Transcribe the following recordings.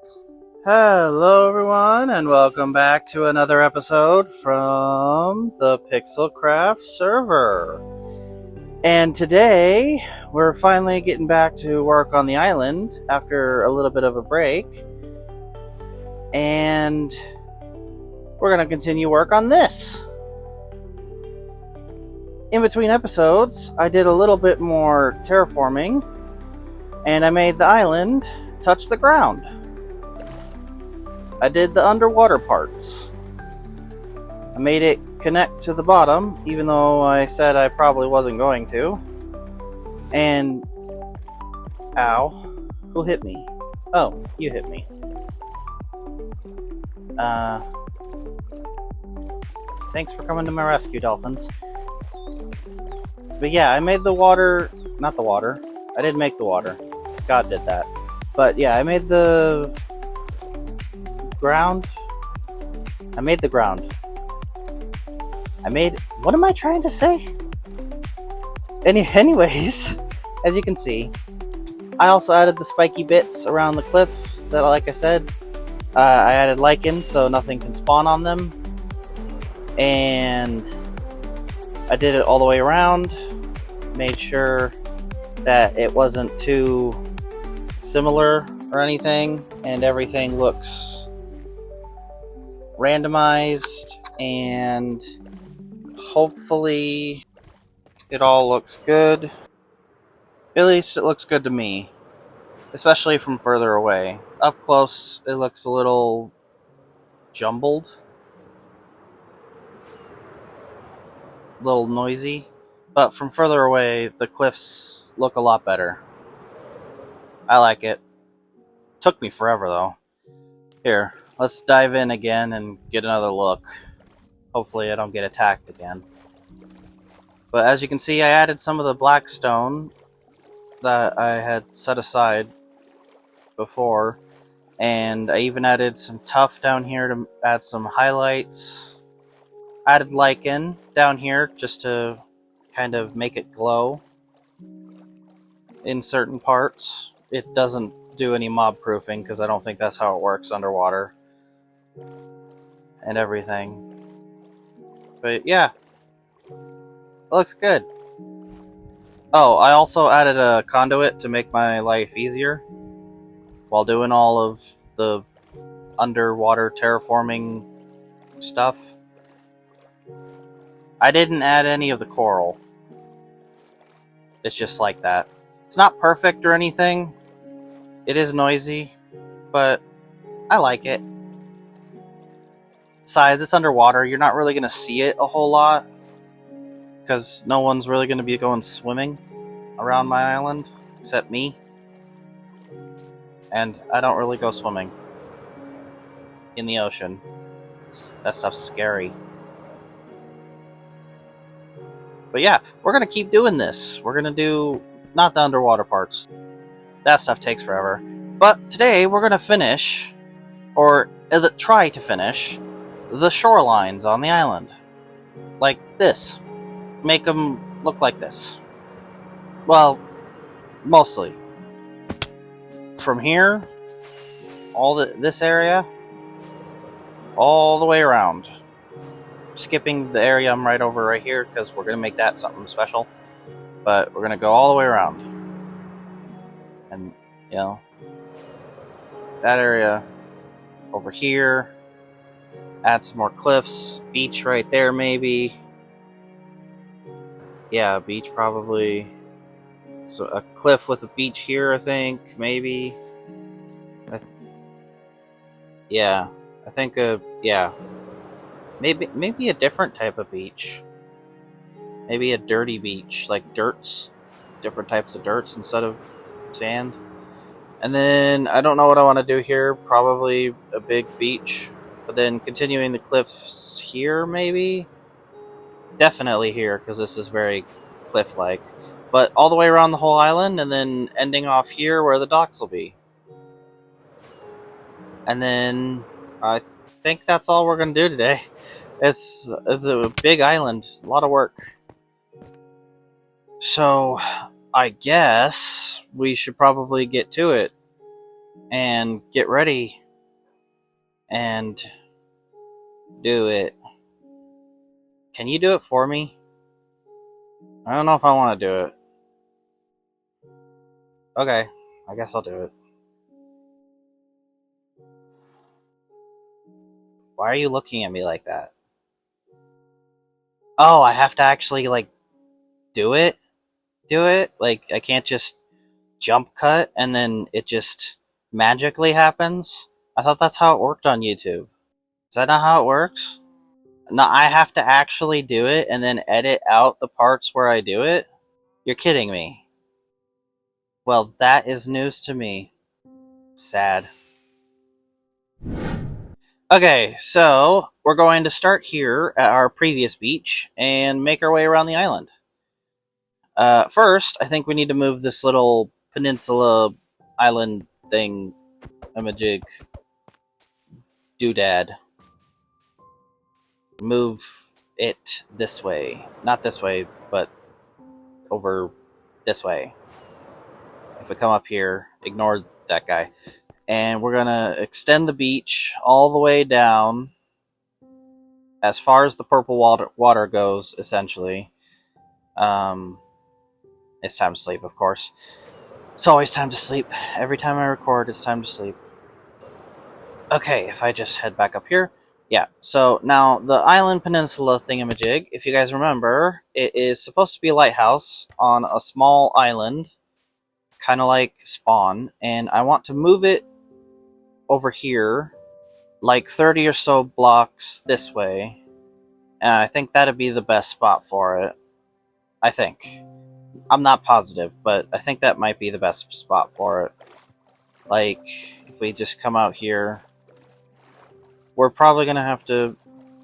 Hello everyone, and welcome back to another episode from the PixelCraft server. And today, we're finally getting back to work on the island after a little bit of a break. And we're going to continue work on this. In between episodes, I did a little bit more terraforming, and I made the island touch the ground. I did the underwater parts. I made it connect to the bottom, even though I said I probably wasn't going to. And... Ow. Who hit me? Oh, you hit me. Thanks for coming to my rescue, dolphins. But yeah, I made the water... Not the water. I didn't make the water. God did that. But yeah, I made the... ground. I made the ground. What am I trying to say? Anyways, as you can see, I also added the spiky bits around the cliff that, like I said, I added lichen so nothing can spawn on them. And I did it all the way around. Made sure that it wasn't too similar or anything, and everything looks randomized, and hopefully it all looks good. At least it looks good to me, especially from further away. Up close it looks a little jumbled, a little noisy, but from further away the cliffs look a lot better. I like it. Took me forever though. Here, let's dive in again and get another look. Hopefully I don't get attacked again. But as you can see, I added some of the black stone that I had set aside before. And I even added some tuff down here to add some highlights. Added lichen down here just to kind of make it glow in certain parts. It doesn't do any mob proofing because I don't think that's how it works underwater and everything. But yeah, it looks good. Oh, I also added a conduit to make my life easier while doing all of the underwater terraforming stuff. I didn't add any of the coral. It's just like that. It's not perfect or anything. It is noisy, but I like it. Besides, it's underwater. You're not really going to see it a whole lot because no one's really going to be going swimming around my island except me. And I don't really go swimming in the ocean. That stuff's scary. But yeah, we're going to keep doing this. We're going to do not the underwater parts. That stuff takes forever. But today we're going to finish, or try to finish, the shorelines on the island. Like this. Make them look like this. Well, mostly. From here, this area, all the way around. Skipping the area I'm right over right here because we're going to make that something special. But we're going to go all the way around. And, you know, that area over here. Add some more cliffs. Beach right there, maybe. Yeah, beach probably. So a cliff with a beach here, I think, maybe. Yeah, I think yeah. Maybe a different type of beach. Maybe a dirty beach, like dirts. Different types of dirts instead of sand. And then, I don't know what I want to do here. Probably a big beach. But then continuing the cliffs here, maybe? Definitely here, because this is very cliff-like. But all the way around the whole island, and then ending off here where the docks will be. And then, I think that's all we're going to do today. It's a big island. A lot of work. So, I guess we should probably get to it. and get ready and do it. Can you do it for me? I don't know if I want to do it. Okay, I guess I'll do it. Why are you looking at me like that? Oh, I have to actually, like, do it? Do it? Like, I can't just jump cut and then it just magically happens? I thought that's how it worked on YouTube. Is that not how it works? No, I have to actually do it and then edit out the parts where I do it? You're kidding me. Well, that is news to me. Sad. Okay, so we're going to start here at our previous beach and make our way around the island. First, I think we need to move this little peninsula island thing, imajig, doodad. Move it this way. Not this way, but over this way. If we come up here, ignore that guy. And we're going to extend the beach all the way down as far as the purple water goes, essentially. It's time to sleep, of course. It's always time to sleep. Every time I record, it's time to sleep. Okay, if I just head back up here. Yeah, so now the island peninsula thingamajig, if you guys remember, it is supposed to be a lighthouse on a small island, kind of like Spawn, and I want to move it over here, like 30 or so blocks this way, and I think that'd be the best spot for it. I think. I'm not positive, but I think that might be the best spot for it. Like, if we just come out here, we're probably going to have to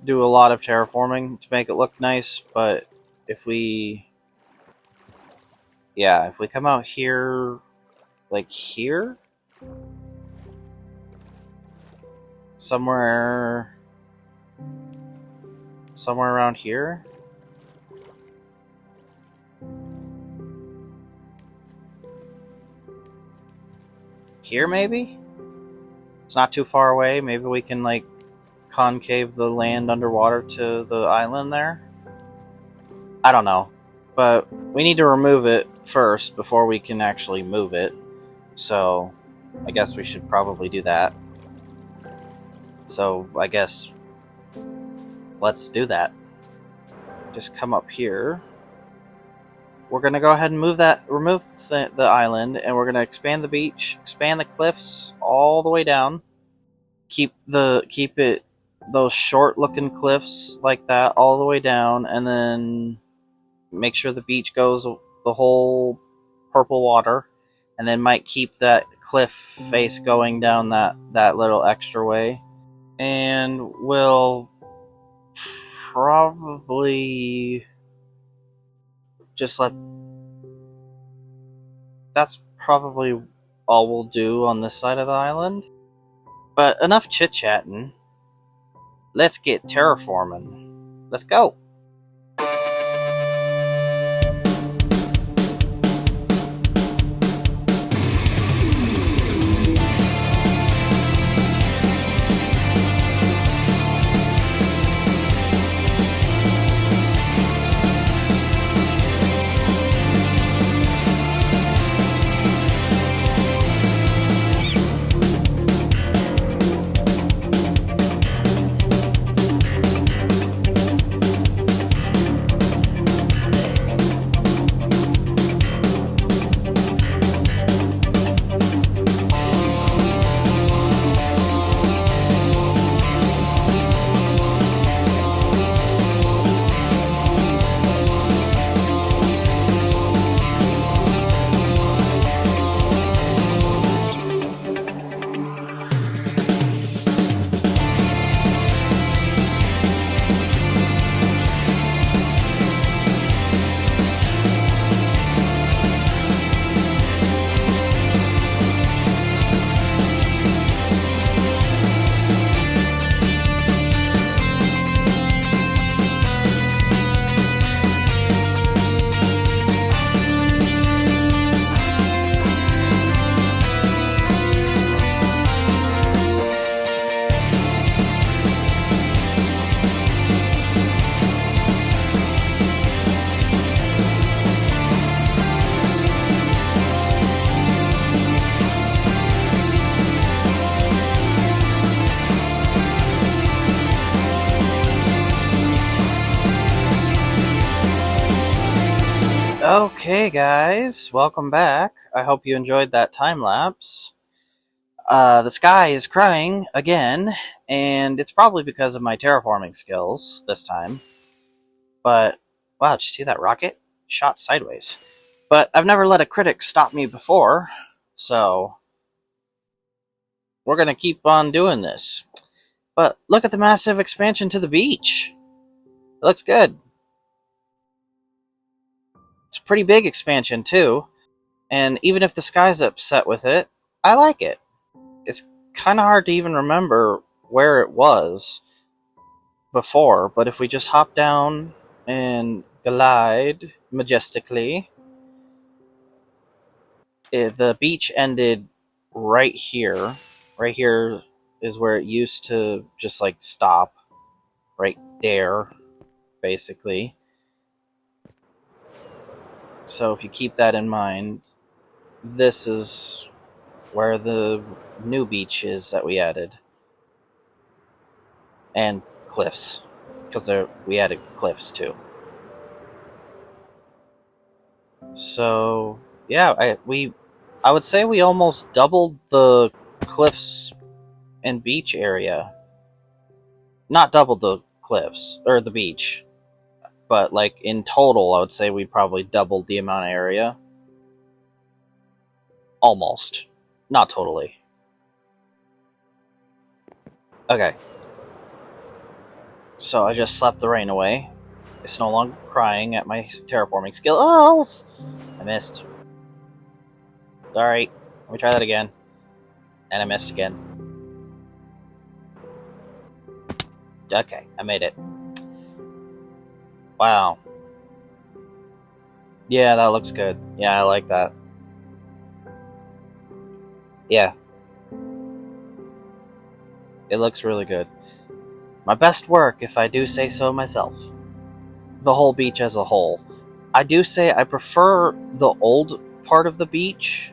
do a lot of terraforming to make it look nice, but if we... yeah, if we come out here, like here? Somewhere around here? Here, maybe? It's not too far away. Maybe we can, like, concave the land underwater to the island there? I don't know. But we need to remove it first before we can actually move it. So, I guess we should probably do that. So, I guess let's do that. Just come up here. We're going to go ahead and remove the island, and we're going to expand the beach, expand the cliffs all the way down. Keep it those short-looking cliffs like that all the way down, and then make sure the beach goes the whole purple water, and then might keep that cliff face going down that little extra way. And we'll probably just that's probably all we'll do on this side of the island. But enough chit-chatting. Let's get terraforming. Let's go. Okay, guys, welcome back. I hope you enjoyed that time lapse. The sky is crying again, and it's probably because of my terraforming skills this time. But, wow, did you see that rocket? Shot sideways. But I've never let a critic stop me before, so we're gonna keep on doing this. But look at the massive expansion to the beach. It looks good. It's a pretty big expansion, too. And even if the sky's upset with it, I like it. It's kind of hard to even remember where it was before, but if we just hop down and glide majestically, the beach ended right here. Right here is where it used to just like stop. Right there, basically. So if you keep that in mind, this is where the new beach is that we added. And cliffs, because we added cliffs too. So yeah, I would say we almost doubled the cliffs and beach area. Not doubled the cliffs or the beach, but like in total, I would say we probably doubled the amount of area. Almost, not totally. Okay. So I just slapped the rain away. It's no longer crying at my terraforming skills. I missed. Sorry. Let me try that again. And I missed again. Okay, I made it. Wow. Yeah, that looks good. Yeah, I like that. Yeah. It looks really good. My best work, if I do say so myself. The whole beach as a whole. I do say I prefer the old part of the beach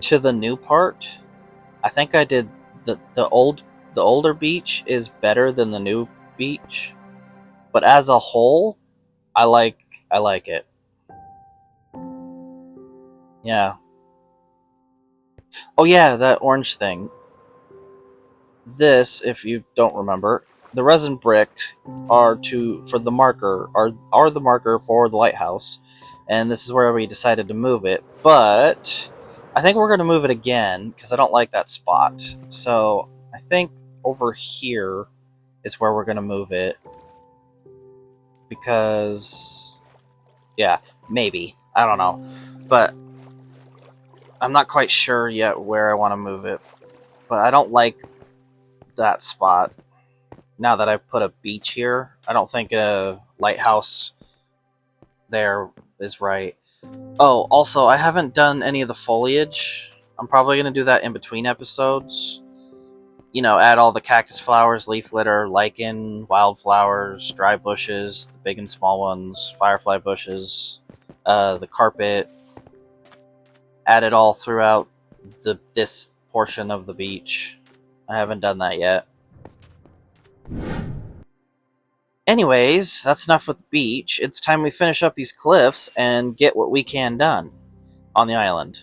to the new part. I think I did the older beach is better than the new beach. But as a whole, I like it. Yeah. Oh yeah, that orange thing. This, if you don't remember, the resin bricks are for the marker are the marker for the lighthouse, and this is where we decided to move it. But I think we're going to move it again because I don't like that spot. So I think over here is where we're going to move it because, yeah, maybe, I don't know, but I'm not quite sure yet where I want to move it. But I don't like that spot. Now that I've put a beach here, I don't think a lighthouse there is right. Oh, also, I haven't done any of the foliage. I'm probably going to do that in between episodes. You know, add all the cactus flowers, leaf litter, lichen, wildflowers, dry bushes, the big and small ones, firefly bushes, the carpet. Add it all throughout this portion of the beach. I haven't done that yet. Anyways, that's enough with the beach. It's time we finish up these cliffs and get what we can done on the island.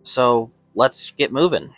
So, let's get moving.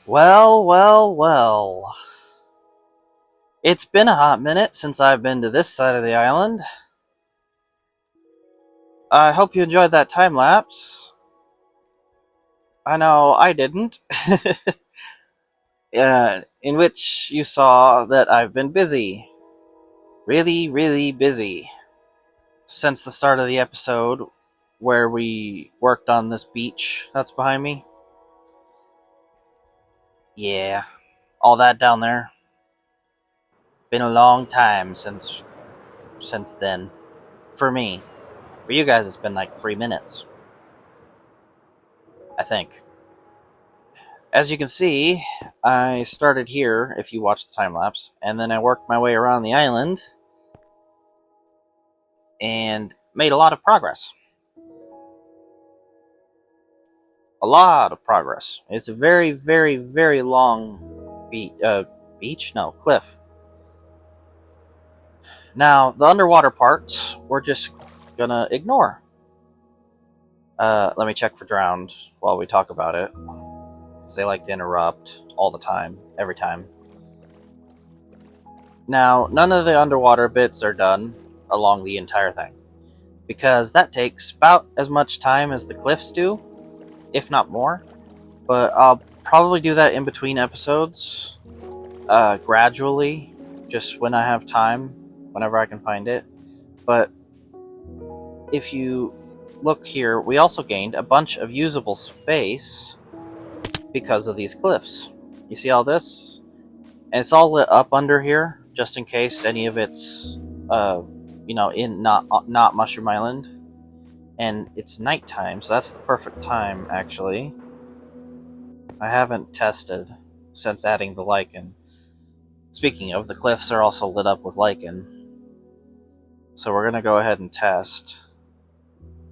Well, well, well. It's been a hot minute since I've been to this side of the island. I hope you enjoyed that time lapse. I know I didn't. In which you saw that I've been busy. Really, really busy. Since the start of the episode, where we worked on this beach that's behind me. Yeah, all that down there. Been a long time since then. For me. For you guys, it's been like 3 minutes. I think. As you can see, I started here, if you watch the time lapse, and then I worked my way around the island and made a lot of progress. A lot of progress. It's a very, very, very long beach? No, cliff. Now, the underwater parts, we're just gonna ignore. Let me check for drowned while we talk about it. Because they like to interrupt all the time, every time. Now, none of the underwater bits are done along the entire thing. Because that takes about as much time as the cliffs do, if not more. But I'll probably do that in between episodes, gradually, just when I have time, whenever I can find it. But if you look here, we also gained a bunch of usable space because of these cliffs. You see all this? And it's all lit up under here, just in case any of it's, in not Mushroom Island. And it's nighttime, so that's the perfect time, actually. I haven't tested since adding the lichen. Speaking of, the cliffs are also lit up with lichen. So we're gonna go ahead and test.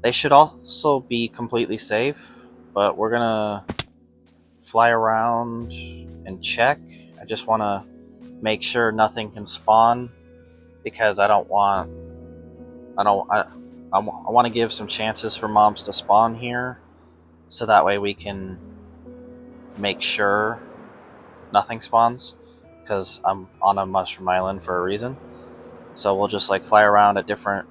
They should also be completely safe, but we're gonna fly around and check. I just want to make sure nothing can spawn, because I want to give some chances for mobs to spawn here, so that way we can make sure nothing spawns, because I'm on a Mushroom Island for a reason. So we'll just like fly around at different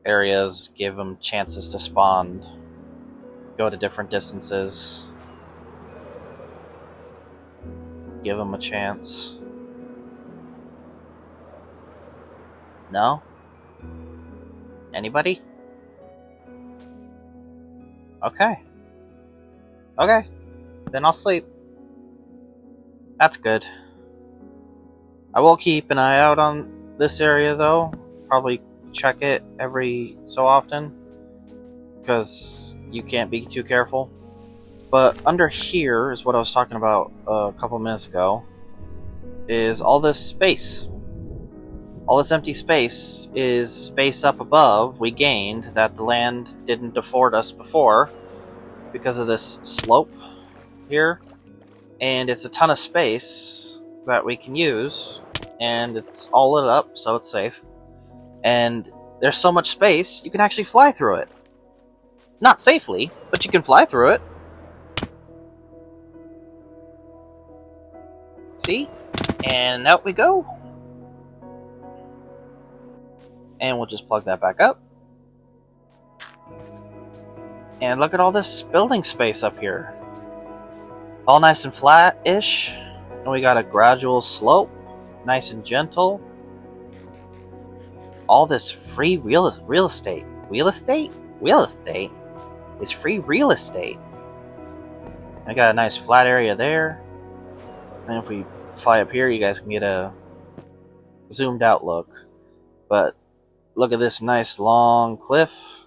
areas, give them chances to spawn, go to different distances, give them a chance. No? Anybody? Okay. Okay. Then I'll sleep. That's good. I will keep an eye out on this area, though. Probably check it every so often, because you can't be too careful. But under here is what I was talking about a couple minutes ago, is all this space. All this empty space is space up above we gained that the land didn't afford us before because of this slope here. And it's a ton of space that we can use, and it's all lit up, so it's safe. And there's so much space, you can actually fly through it. Not safely, but you can fly through it. See? And out we go. And we'll just plug that back up. And look at all this building space up here. All nice and flat-ish. And we got a gradual slope. Nice and gentle. All this free real estate. Real estate? Real estate? It's free real estate. I got a nice flat area there. And if we fly up here, you guys can get a zoomed out look. But look at this nice long cliff.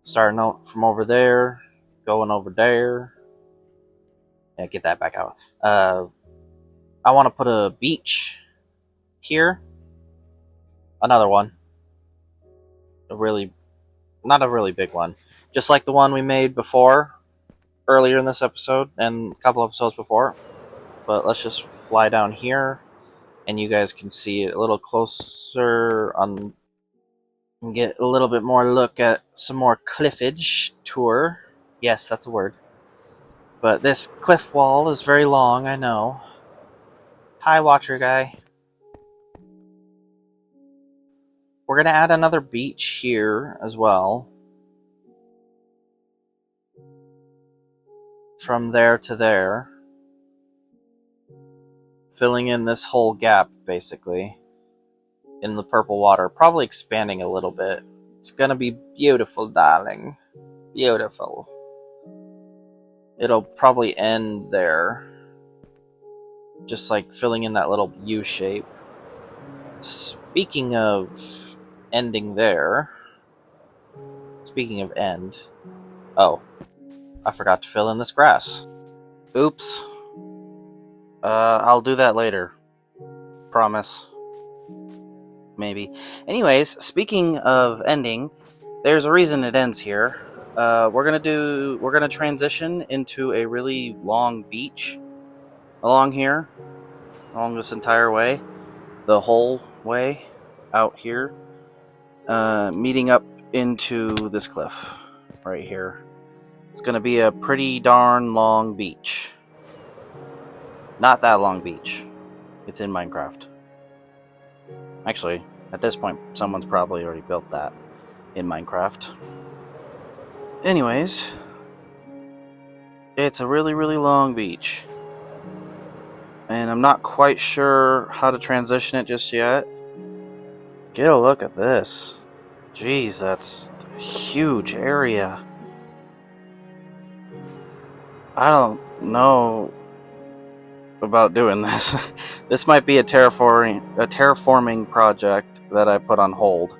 Starting out from over there, going over there. Yeah, get that back out. I want to put a beach here. Another one. Not a really big one. Just like the one we made before, earlier in this episode, and a couple episodes before. But let's just fly down here, and you guys can see it a little closer on, and get a little bit more look at some more cliffage tour. Yes, that's a word. But this cliff wall is very long, I know. Hi, Watcher Guy. We're going to add another beach here as well. From there to there. Filling in this whole gap, basically. In the purple water. Probably expanding a little bit. It's going to be beautiful, darling. Beautiful. It'll probably end there. Just like filling in that little U shape. Speaking of ending there. Speaking of end. Oh. I forgot to fill in this grass. Oops. I'll do that later. Promise. Maybe. Anyways, speaking of ending, there's a reason it ends here. We're gonna transition into a really long beach along here, along this entire way, the whole way out here, meeting up into this cliff right here. It's gonna be a pretty darn long beach. Not that long beach. It's in Minecraft. Actually, at this point, someone's probably already built that in Minecraft. Anyways, it's a really, really long beach. And I'm not quite sure how to transition it just yet. Get a look at this. Jeez, that's a huge area. I don't know about doing this. This might be a terraforming project that I put on hold.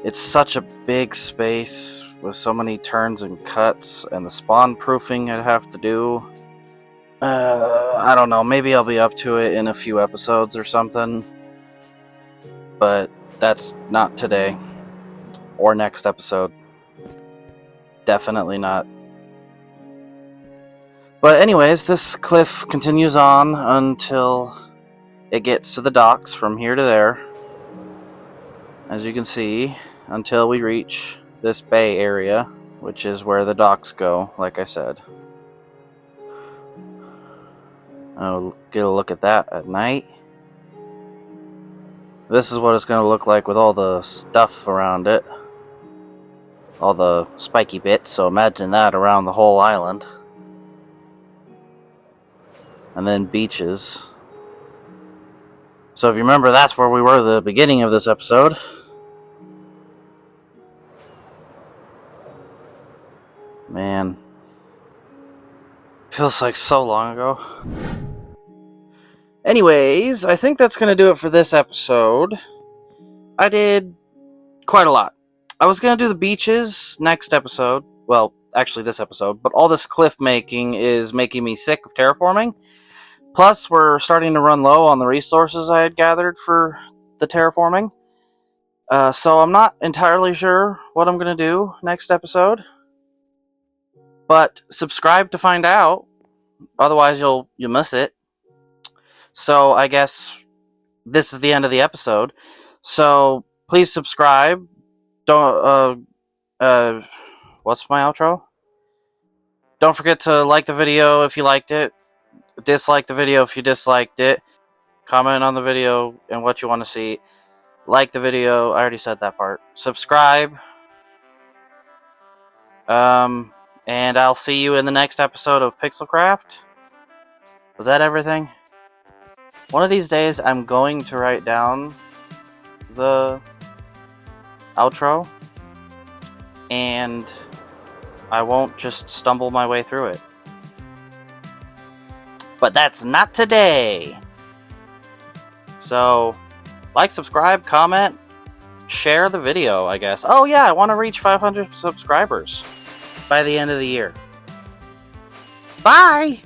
It's such a big space with so many turns and cuts, and the spawn proofing I'd have to do. I don't know, maybe I'll be up to it in a few episodes or something. But that's not today. Or next episode. Definitely not. But anyways, this cliff continues on until it gets to the docks from here to there. As you can see, until we reach this bay area, which is where the docks go, like I said. I'll get a look at that at night. This is what it's going to look like with all the stuff around it. All the spiky bits, so imagine that around the whole island. And then beaches. So if you remember, that's where we were at the beginning of this episode. Man. Feels like so long ago. Anyways, I think that's going to do it for this episode. I did quite a lot. I was going to do the beaches next episode. Well, actually this episode. But all this cliff making is making me sick of terraforming. Plus, we're starting to run low on the resources I had gathered for the terraforming. So I'm not entirely sure what I'm going to do next episode. But subscribe to find out. Otherwise, you'll miss it. So I guess this is the end of the episode. So please subscribe. Don't what's my outro? Don't forget to like the video if you liked it. Dislike the video if you disliked it. Comment on the video and what you want to see. Like the video. I already said that part. Subscribe. And I'll see you in the next episode of PixelCraft. Was that everything? One of these days I'm going to write down the outro. And I won't just stumble my way through it. But that's not today. So, like, subscribe, comment, share the video, I guess. Oh yeah, I want to reach 500 subscribers by the end of the year. Bye!